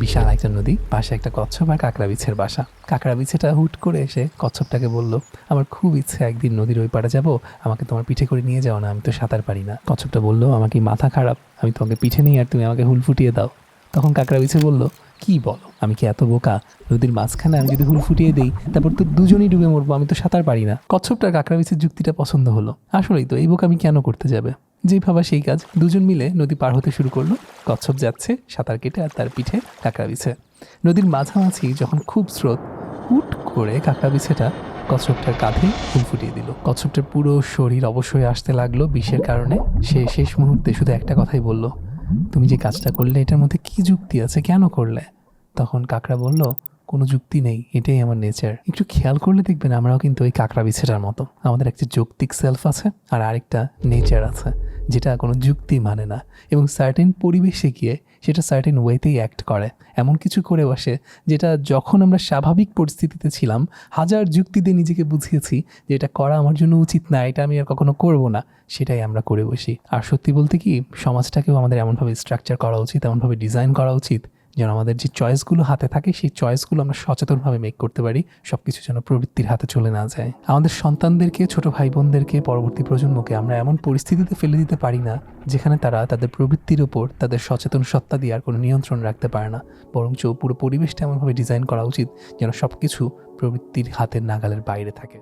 বিশাল একটা নদী, পাশে একটা কচ্ছপ আর কাঁকড়া বিছের বাসা। কাঁকড়া বিছেটা হুট করে এসে কচ্ছপটাকে বলল, আমার খুব ইচ্ছে একদিন নদীর ওই পাড়ে যাবো, আমাকে তোমার পিঠে করে নিয়ে যাও না, আমি তো সাঁতার পারি না। কচ্ছপটা বলল, আমার কি মাথা খারাপ, আমি তোমাকে পিঠে নিই আর তুমি আমাকে হুল ফুটিয়ে দাও। তখন কাঁকড়া বিছে বলল, কি বলো, আমি কি এত বোকা? নদীর মাঝখানে আমি যদি হুল ফুটিয়ে দিই তারপর তো দুজনেই ডুবে মরবো, আমি তো সাঁতার পারি না। কচ্ছপটার কাঁকড়া বিছের যুক্তিটা পছন্দ হলো। আসলেই তো, এই বোকামি কেন করতে যাবে? যেই ভাবা সেই কাজ, দুজন মিলে নদী পার হতে শুরু করলো। কচ্ছপ যাচ্ছে সাঁতার কেটে আর তার পিঠে কাঁকড়া বিছে। নদীর মাঝামাঝি যখন খুব স্রোত, হুট করে কাঁকড়া বিছেটা কচ্ছপটার কাঁধে হুল ফুটিয়ে দিল। কচ্ছপটার পুরো শরীর অবশ হয়ে আসতে লাগলো বিষের কারণে। সে শেষ মুহূর্তে শুধু একটা কথাই বলল, তুমি যে কাজটা করলে এটার মধ্যে কি যুক্তি আছে, কেন করলে? তখন কাঁকড়া বলল, কোনো যুক্তি নেই, এটাই আমার নেচার। একটু খেয়াল করলে দেখবেন আমরাও কিন্তু ওই কাঁকড়া বিছেটার মতো। আমাদের একটা যৌক্তিক সেলফ আছে আর আরেকটা নেচার আছে, যেটা কোনো যুক্তি মানে না এবং সার্টেন পরিবেশে গিয়ে সেটা সার্টেন ওয়েতেই অ্যাক্ট করে। এমন কিছু করে বসে যেটা যখন আমরা স্বাভাবিক পরিস্থিতিতে ছিলাম হাজার যুক্তি দিয়ে নিজেকে বুঝিয়েছি যে এটা করা আমার জন্য উচিত না, এটা আমি আর কখনো করব না, সেটাই আমরা করে বসি। আর সত্যি বলতে কি, সমাজটাকেও আমাদের এমনভাবে স্ট্রাকচার করা উচিত, এমনভাবে ডিজাইন করা উচিত যেন আমাদের যে চয়েসগুলো হাতে থাকে সেই চয়েসগুলো আমরা সচেতনভাবে মেক করতে পারি, সব কিছু যেন প্রবৃত্তির হাতে চলে না যায়। আমাদের সন্তানদেরকে, ছোট ভাই বোনদেরকে, পরবর্তী প্রজন্মকে আমরা এমন পরিস্থিতিতে ফেলে দিতে পারি না যেখানে তারা তাদের প্রবৃত্তির ওপর তাদের সচেতন সত্তা দিয়ে আর কোনো নিয়ন্ত্রণ রাখতে পারে না, বরঞ্চ পুরো পরিবেশটা এমনভাবে ডিজাইন করা উচিত যেন সব কিছু প্রবৃত্তির হাতের নাগালের বাইরে থাকে।